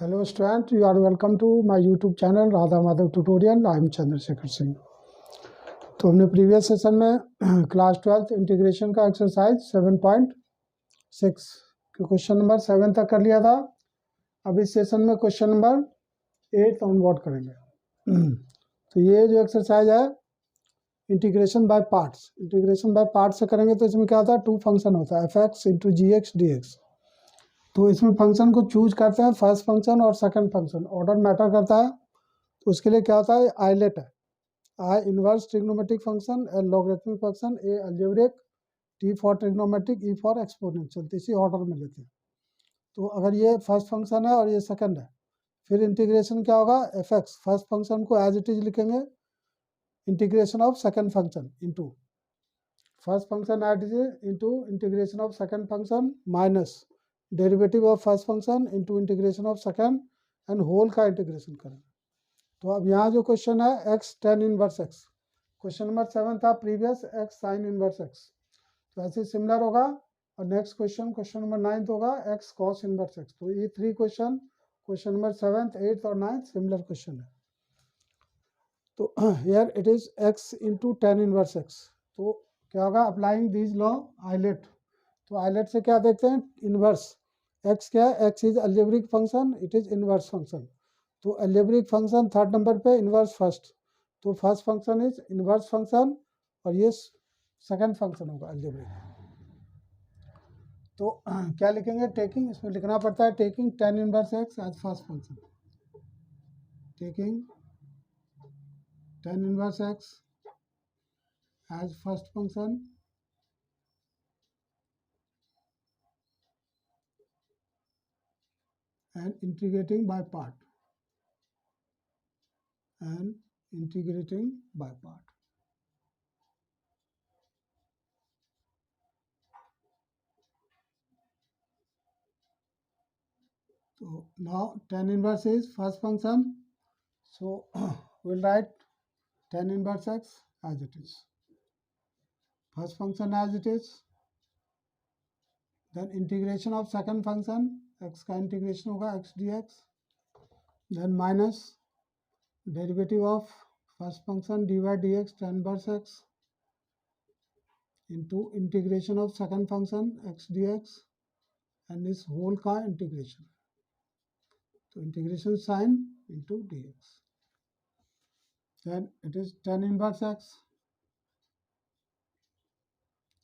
Hello student, you are welcome to my YouTube channel Radha Madhav tutorial. I am Chandrashekhar Singh. तो हमने previous session में class 12th integration का exercise 7.6 के question number 7 तक कर लिया था। अब इस सेशन में क्वेश्चन नंबर 8 ऑनवर्ड करेंगे। तो ये जो एक्सरसाइज है integration by parts, integration by parts से करेंगे। तो इसमें क्या होता है, टू फंक्शन होता है, एफ एक्स इंटू जी एक्स डी एक्स। तो इसमें फंक्शन को चूज करते हैं, फर्स्ट फंक्शन और सेकंड फंक्शन, ऑर्डर मैटर करता है। तो उसके लिए क्या होता है, आइलेट है, आई inverse trigonometric function, L logarithmic function, A algebraic, T for trigonometric, E for exponential. तो इसी ऑर्डर में लेते हैं। तो अगर ये फर्स्ट फंक्शन है और ये सेकंड है, फिर इंटीग्रेशन क्या होगा, एफ एक्स फर्स्ट फंक्शन को एज इट इज लिखेंगे, integration of second function into first function as it is into integration of second function minus derivative of first function into integration of second and whole का integration करेंगे। तो अब यहाँ जो question है X tan inverse X, question number 7 था previous, X sine inverse x. तो ऐसे सिमिलर होगा। और नेक्स्ट क्वेश्चन, क्वेश्चन नंबर 9 होगा एक्स कॉस इनवर्स एक्स। तो ये 3 question, question number 7th 8th और 9th सिमिलर क्वेश्चन है। तो here it is x into ten inverse x. तो क्या होगा, अप्लाइंग दीज लॉ आइलेट। तो आइलेट से क्या देखते हैं, इनवर्स एक्स क्या है, x is algebraic function, it is inverse function. तो अलजेब्रिक फंक्शन थर्ड नंबर पे, इनवर्स फर्स्ट। तो first function is inverse function और ये सेकंड फंक्शन होगा अलजेब्रिक। तो क्या लिखेंगे, टेकिंग, इसमें लिखना पड़ता है taking tan inverse X as first function, taking tan inverse X as first function and integrating by part and integrating by part. So now tan inverse is first function, so we'll write tan inverse x as it is, first function as it is, then integration of second function x का integration होगा x dx, then minus derivative of first function dy dx tan inverse x into integration of second function x dx and इस whole का integration. तो integration sign into dx, then it is tan inverse x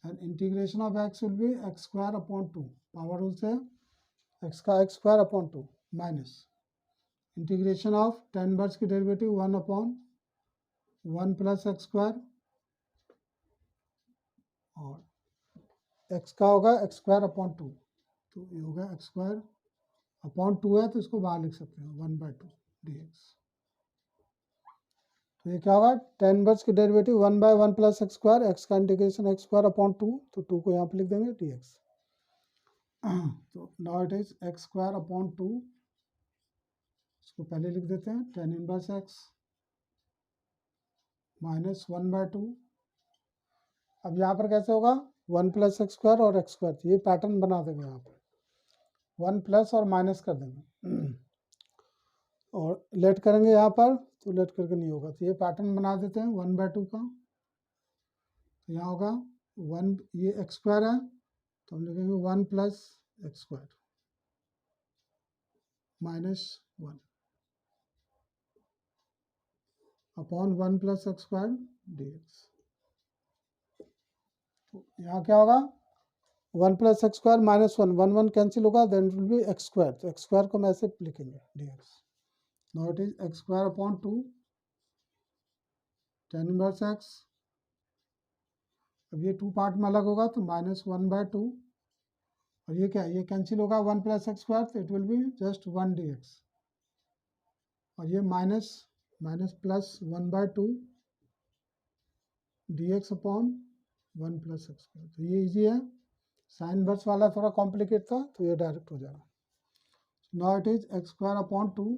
and integration of x will be x square upon 2, power rule से x का x square upon 2 minus integration of tan inverse की derivative 1 upon 1 plus x square और x का होगा x square upon 2। तो ये होगा x square upon 2 है, तो इसको बाहर लिख सकते हैं 1/2 dx। तो ये क्या होगा, टेन इनवर्स की derivative 1/1 plus x square, X का इंटीग्रेशन एक्स स्क्वायर अपॉन 2, तो 2 को यहाँ पे लिख देंगे dx। तो now it is x square upon 2, इसको पहले लिख देते हैं टेन इनवर्स एक्स माइनस 1/2। अब यहाँ पर कैसे होगा, 1 प्लस एक्स स्क्वायर और एक्स स्क्वायर, ये पैटर्न बना देंगे यहाँ पर, 1 प्लस और माइनस कर देंगे और लेट करेंगे यहाँ पर, तो लेट करके नहीं होगा, तो ये पैटर्न बना देते हैं 1/2 का। तो यहाँ होगा 1, ये एक्स स्क्वायर है तो हम लिखेंगे 1 plus x square minus 1 upon 1 plus x square dx। तो यहाँ क्या होगा, 1 plus x square minus 1, 1 1 cancel होगा, then it will be x square. तो एक्स स्क्वायर को हम ऐसे लिखेंगे dx। Now it is x square upon 2 tan inverse x. अब ये 2 पार्ट में अलग होगा तो माइनस 1/2 और ये क्या, ये कैंसिल होगा 1 प्लस एक्स स्क्वायर, तो it will be just 1 dx और ये minus minus plus 1/2 dx upon 1 plus x square. तो ये इजी है, साइन इनवर्स वाला थोड़ा कॉम्प्लिकेट था, तो ये डायरेक्ट हो जाएगा। Now it is x square upon 2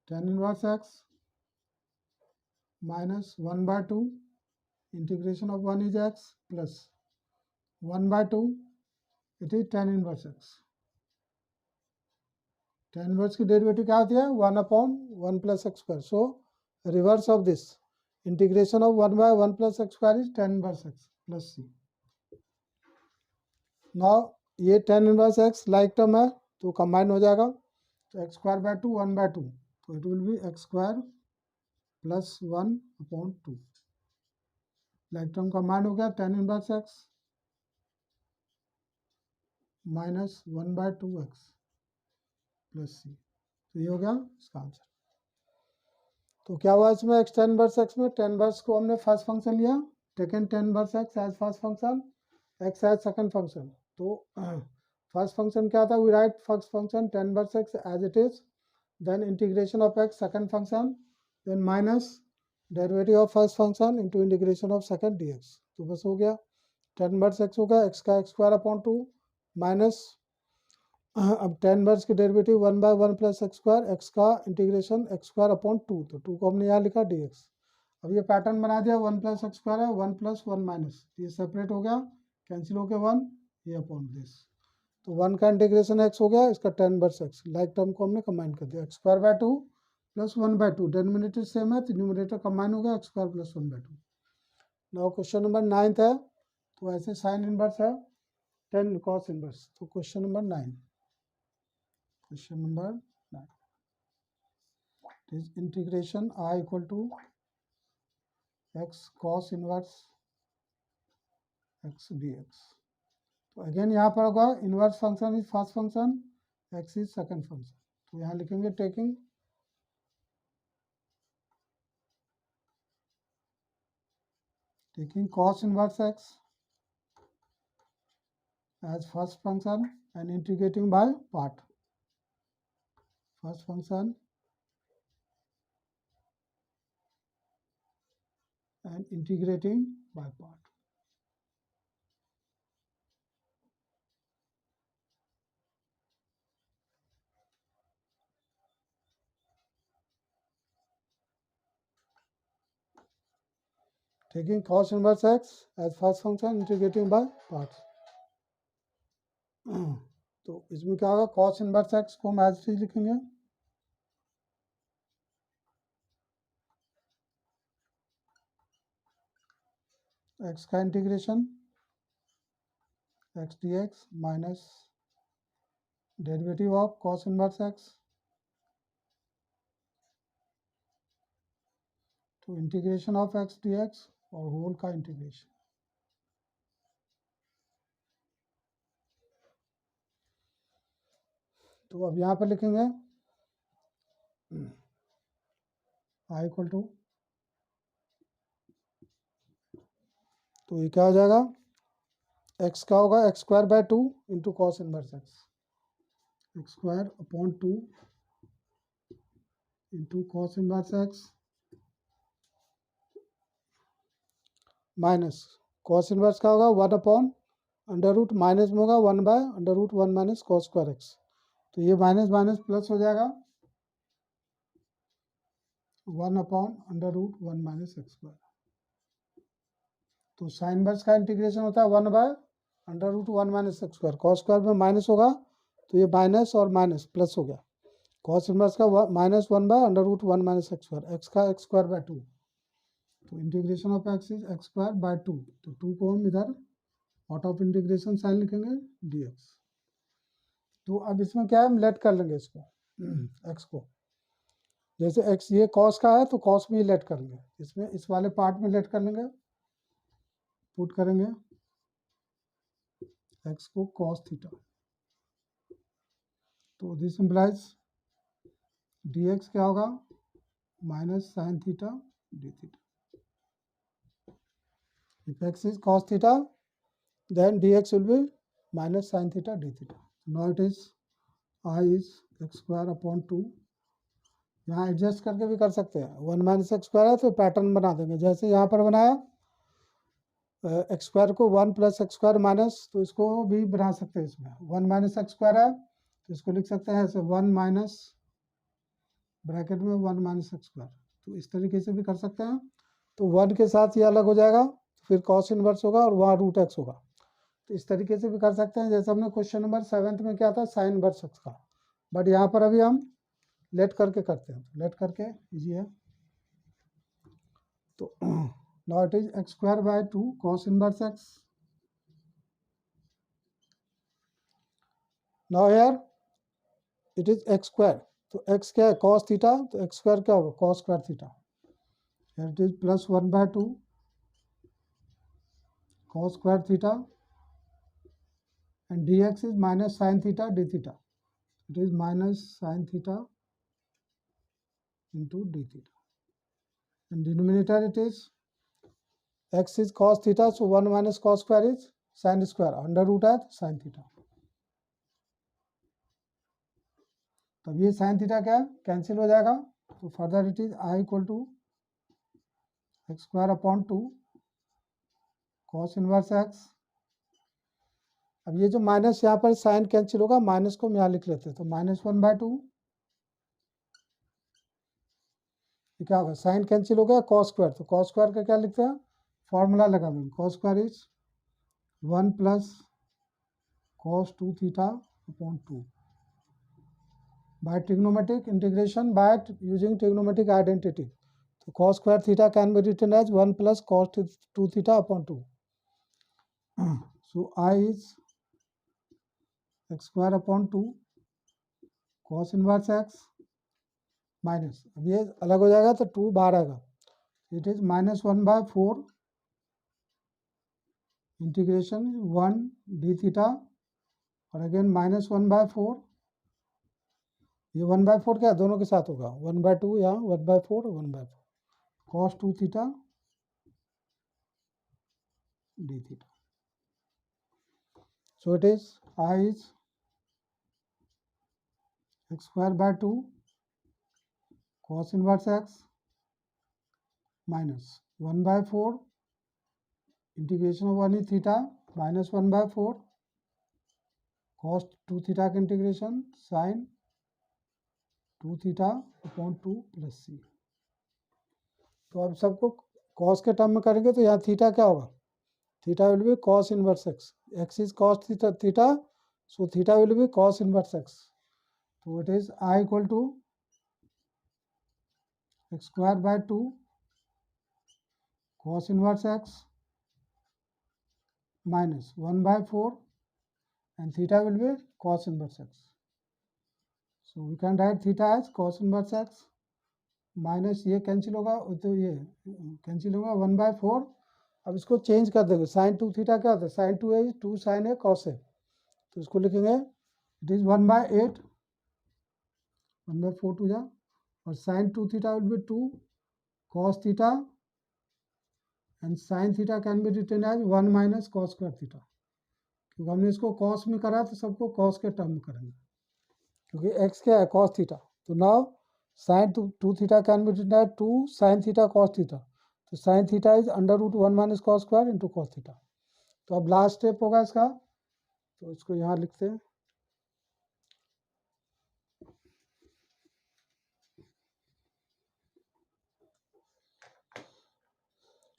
tan inverse x minus 1/2 integration of 1 is x plus 1/2 it is tan inverse X tan inverse की डेरिवेटिव क्या होती है 1/1 plus x square. So reverse of this integration of 1/1 plus x square is tan inverse X plus C. Now ये tan inverse X like term है तो combine हो जाएगा. तो एक्स स्क्वायर बाय 2 1/2, तो it will be x square plus 1/2. Like term combine हो गया tan inverse x minus 1/2 x plus c. तो ये हो गया इसका आंसर. तो क्या हुआ इसमें एक्स tan इनवर्स एक्स में tan इनवर्स को हमने फर्स्ट फंक्शन लिया, taken tan inverse X as first function, X as second function. तो फर्स्ट फंक्शन क्या था, we write first function tan inverse X as it is, then integration of X second function, then minus derivative of first function into integration of second dx. तो बस हो गया tan inverse X होगा X का X square upon 2 minus अब tan inverse की derivative 1/1 plus x square, X का integration x square upon 2, तो 2 को हमने यहाँ लिखा dx. अब ये पैटर्न बना दिया 1 प्लस एक्स स्क्वायर है 1 प्लस 1 माइनस, ये सेपरेट हो गया कैंसिल हो गया 1, ये अपॉन दिस. तो 1 का इंटीग्रेशन x हो गया, इसका tan inverse x, like term को हमने कंबाइन कर दिया x square by 2 plus 1/2. Denominator same है तो न्यूमरेटर कंबाइन हो गया x square plus 1/2. Now question number 9 है, तो ऐसे साइन इनवर्स है tan cos इनवर्स. तो question number 9 is integration I equal to x cos inverse x dx. तो अगेन यहाँ पर होगा inverse function is first function, x is second function. तो यहाँ लिखेंगे taking cos inverse x as first function and integrating by part. First function and integrating by part. Taking cos inverse x as first function, integrating by parts. तो इसमें क्या होगा, cos inverse x को हम as it is लिखेंगे, x का integration x dx minus derivative of cos inverse x, तो integration of x dx और होल का इंटीग्रेशन. तो अब यहाँ पर लिखेंगे I इक्वल टू, तो ये क्या हो जाएगा, x का होगा x square by 2 into cos inverse x square upon 2 into cos inverse x minus cos inverse का होगा 1 अपॉन अंडर रूट, माइनस में होगा 1/√1 माइनस कॉस स्क्वायर एक्स. तो ये माइनस माइनस प्लस हो जाएगा 1 upon under root 1 minus x square. तो sine inverse का इंटीग्रेशन होता है 1/√1 minus x square. Cos square में माइनस होगा तो ये माइनस और माइनस प्लस हो गया. कॉस इनवर्स का minus 1/√1 minus x square, X का एक्स स्क्वायर बाय 2. तो integration of X is x square by 2. तो 2 को हम इधर आउट ऑफ इंटीग्रेशन साइन लिखेंगे dx. तो अब इसमें क्या है, हम लेट कर लेंगे इसको x को. जैसे x ये cos का है तो cos में ही लेट करेंगे, इसमें इस वाले पार्ट में लेट कर लेंगे, पुट करेंगे x को cos थीटा. तो दिस इम्प्लाइज dx क्या होगा, minus sign theta D theta. If x is cos theta, then dx will be minus sin theta d theta. Now it is I is x square upon 2. यहाँ adjust करके भी कर सकते हैं, 1 minus x square है तो pattern बना देंगे जैसे यहाँ पर बनाया एक्स स्क्वायर को 1 प्लस एक्स स्क्वायर माइनस, तो इसको भी बना सकते हैं. इसमें 1 माइनस एक्स स्क्वायर है तो इसको लिख सकते हैं ऐसे 1 माइनस ब्रैकेट में 1 माइनस एक्स स्क्वायर. तो इस तरीके से भी कर सकते हैं. तो 1 के साथ ये अलग हो जाएगा, फिर कॉस इनवर्स होगा और वहाँ रूट एक्स होगा. तो इस तरीके से भी कर सकते हैं. जैसे हमने क्वेश्चन नंबर 7 में क्या था, साइन इनवर्स एक्स का, बट यहाँ पर अभी हम लेट करके करते हैं, लेट करके इजी है। तो now it is x square by 2 cos inverse x. Now here it is x square, तो एक्स क्या है कॉस थीटा, तो एक्स स्क्वायर क्या होगा cos square theta. It is plus 1/2 cos square theta and dx is minus sin theta d theta. It is minus sin theta into d theta. And denominator it is x is cos theta, so 1 minus cos square is sin square, under root है sin theta. तब ये sin theta क्या cancel हो जाएगा, तो further it is i equal to x square upon 2 cos inverse x। अब ये जो माइनस यहाँ पर साइन कैंसिल होगा, माइनस को हम यहाँ लिख लेते हैं, तो -1/2 क्या होगा साइन कैंसिल हो गया कॉस स्क्वायर, तो कॉस स्क्वायर का क्या लिखते हैं फॉर्मूला लगा देंगे, cos square is 1 plus cos 2 theta upon 2 by trigonometric integration by using trigonometric identity. तो cos square theta can be written as 1 plus cos 2 theta upon 2। So I is x square upon 2 cos inverse x minus, अब ये अलग हो जाएगा तो 2 बाहर आएगा, it is -1/4 integration 1 D theta और अगेन -1/4, ये 1/4 क्या दोनों के साथ होगा 1/2 यहाँ 1/4 1/4 cos 2 theta D theta. So it is I is x square by 2 cos inverse x minus 1/4 integration of 1 theta minus 1/4 cos 2 theta का integration sine 2 theta upon 2 plus c. तो अब सबको cos के टर्म में करेंगे, तो यहाँ थीटा क्या होगा, theta will be cos inverse x, x is cos theta, so theta will be cos inverse x. तो it is I equal to x square by 2 cos inverse x minus 1/4 and theta will be cos inverse x. So we can write theta as cos inverse x minus ये cancel होगा, तो ये cancel होगा 1/4। अब इसको change कर देंगे, sign 2 theta क्या होता है साइन 2 है 2 साइन है कॉस है, तो इसको लिखेंगे इट इज 1/8 1/4 टू जा, और sine 2 theta will be 2 cos theta and sine theta can be written as 1 minus cos square theta, क्योंकि हमने इसको cos में करा तो सबको cos के टर्म में करेंगे, क्योंकि x क्या है cos थीटा। तो now sine 2 theta can be written as 2 sine theta cos theta, तो sine theta is under root 1 minus cos square into cos theta. तो अब लास्ट स्टेप होगा इसका, तो इसको यहाँ लिखते हैं,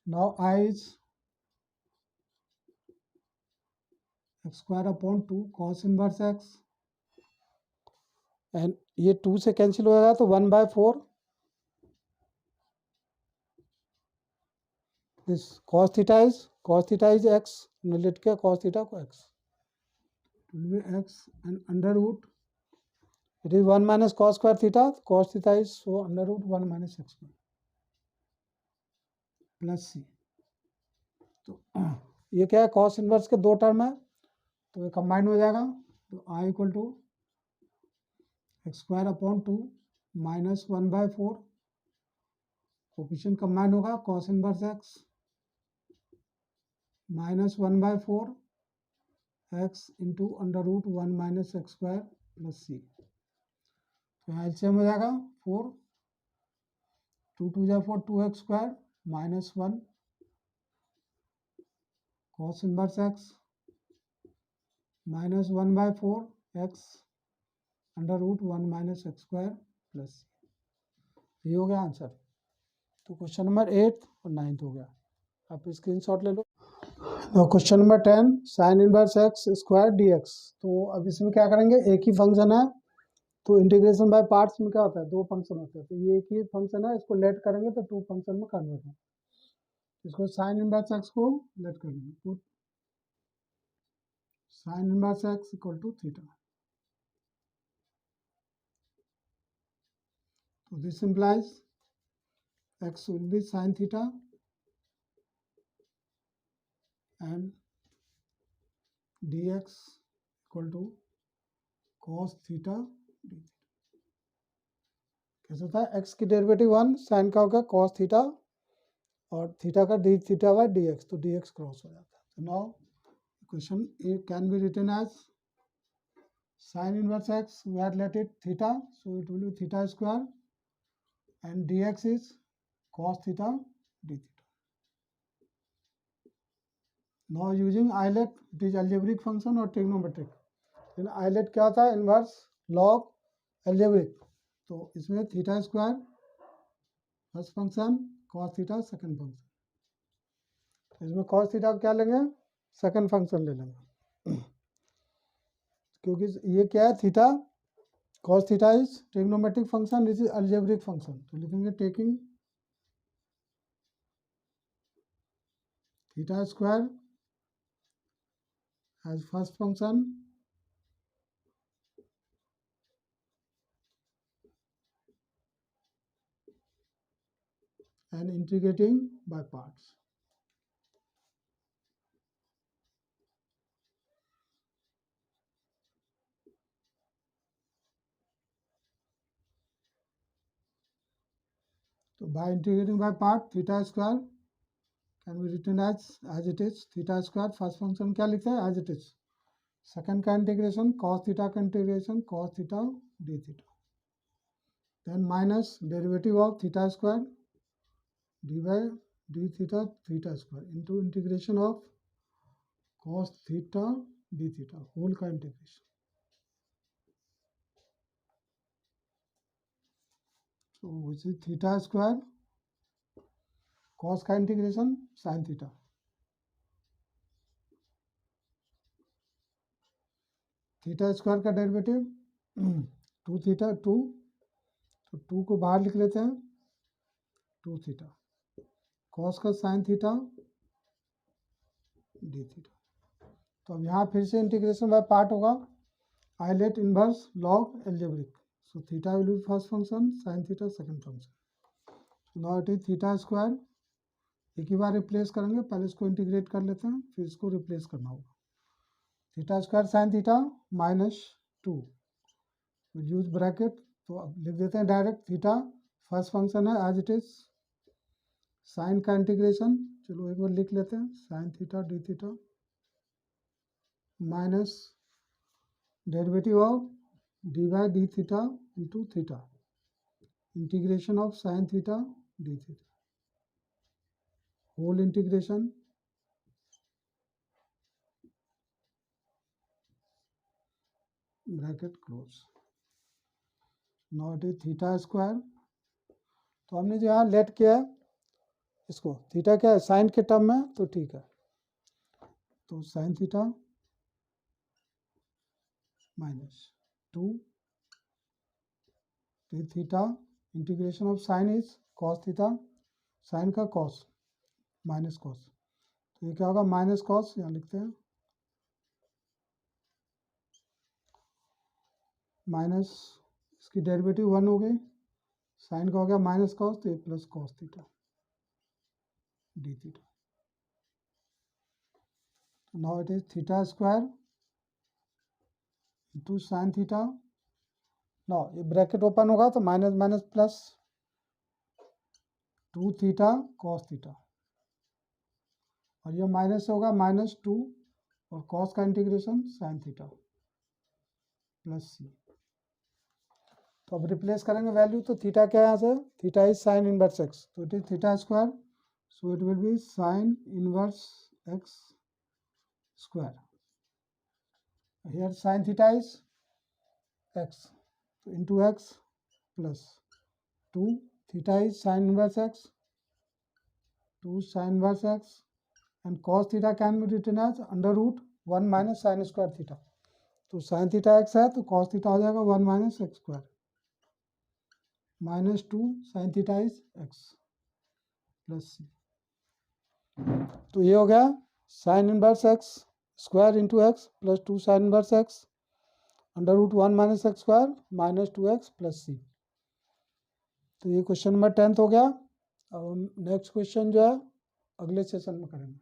now I is x square upon 2 cos inverse x, and ये 2 से कैंसिल हो जाएगा तो 1/4 this cos theta is x, हमने लिख के cos थीटा को x will be x and under root it is 1 minus cos square theta, cos theta is so under root 1 minus x square plus c। तो ये क्या है cos inverse के दो टर्म है, तो ये कंबाइन हो जाएगा, तो I equal to x square upon 2 minus 1/4 coefficient combine होगा cos inverse x minus 1/4 x into under root 1 minus x square plus c. तो यहाँ एलसीएम हो जाएगा 4 2 2 जा 4 2x square minus 1 cos inverse x minus 1/4 x under root 1 minus x square plus c. ये हो गया answer. तो क्वेश्चन नंबर 8 और 9 हो गया, आप स्क्रीनशॉट ले लो। Question number 10 sine inverse x square d x. तो अब इसमें क्या करेंगे, एक ही फंक्शन है तो इंटीग्रेशन बाय पार्ट्स में क्या होता है, दो फंक्शन होते हैं, तो ये एक ही फंक्शन है, इसको लेट करेंगे तो टू फंक्शन में कन्वर्ट होगा। इसको साइन इनवर्स एक्स को लेट कर लेंगे, तो sine inverse X equal to theta. तो this implies x will be sin theta and dx equal to cos theta d। कैसे होता है, x की डेरिवेटिव 1, साइन का होगा cos थीटा और थीटा का d थीटा बाय dx, तो dx क्रॉस हो जाता है। तो now equation A can be written as sin inverse x, we had let it theta, so it will be theta square and dx is cos theta d theta. Now using islet, it is algebraic function or trigonometric। then islet क्या था, inverse log algebraic। तो इसमें theta square first function, cos theta second function. इसमें cos theta क्या लेंगे, second function ले लेंगे, क्योंकि ये क्या है theta, cos theta is trigonometric function, this is algebraic function. तो लिखेंगे taking theta square as first function and integrating by parts। तो by integrating by part, theta square can be written as it is, theta square first function क्या लिखते हैं as it is, second का integration cos theta का integration cos theta d theta, then minus derivative of theta square d by d theta theta square into integration of cos theta d theta whole का integration. so which is theta square cos का integration sin theta, theta square का derivative 2 theta 2, तो 2 को बाहर लिख लेते हैं 2 theta, cos का sin थीटा d थीटा। तो अब यहाँ फिर से इंटीग्रेशन बाय पार्ट होगा, आइलेट इनवर्स लॉग एल्जेब्रिक। सो theta will be first function, sin theta second function. Now it is theta square, एक ही बार रिप्लेस करेंगे, पहले इसको इंटीग्रेट कर लेते हैं फिर इसको रिप्लेस करना होगा। Theta square sin theta minus 2, will use bracket, तो अब लिख देते हैं डायरेक्ट, थीटा फर्स्ट फंक्शन है एज इट इज, साइन का इंटीग्रेशन, चलो एक बार लिख लेते हैं sin theta D theta minus derivative of D by D theta into theta, integration of sine theta D theta, whole integration bracket close. Now it is theta square, तो हमने जो यहाँ लेट किया है इसको, थीटा क्या है साइन के टर्म में, तो ठीक है, तो sine theta minus 2 theta, integration of sine is cos theta, sine का कॉस माइनस कॉस, तो ये क्या होगा माइनस कॉस, यहाँ लिखते हैं माइनस, इसकी डेरिवेटिव 1 हो गई, साइन का हो गया माइनस कॉस, तो ये plus cos theta D theta. Now it is theta square into sine theta, now ये ब्रैकेट ओपन होगा तो minus minus plus 2 theta cos theta, और ये माइनस होगा माइनस 2 और कॉस का integration sine theta plus c. तो अब रिप्लेस करेंगे वैल्यू, तो थीटा क्या है यहाँ से, theta is sine inverse x, तो it is theta square, so it will be sine inverse x square, here sine theta is x, तो into x plus 2 theta is sine inverse x, 2 sine inverse x, and cos theta can be written as under root 1 minus sin square theta, तो sine theta x है तो cos theta हो जाएगा 1 minus x square -2 sine theta is x plus c. तो ये हो गया sine inverse x square into x plus 2 sine inverse x √1 minus x square -2x plus c. तो ये क्वेश्चन नंबर 10th हो गया। अब नेक्स्ट क्वेश्चन जो है अगले सेशन में करेंगे।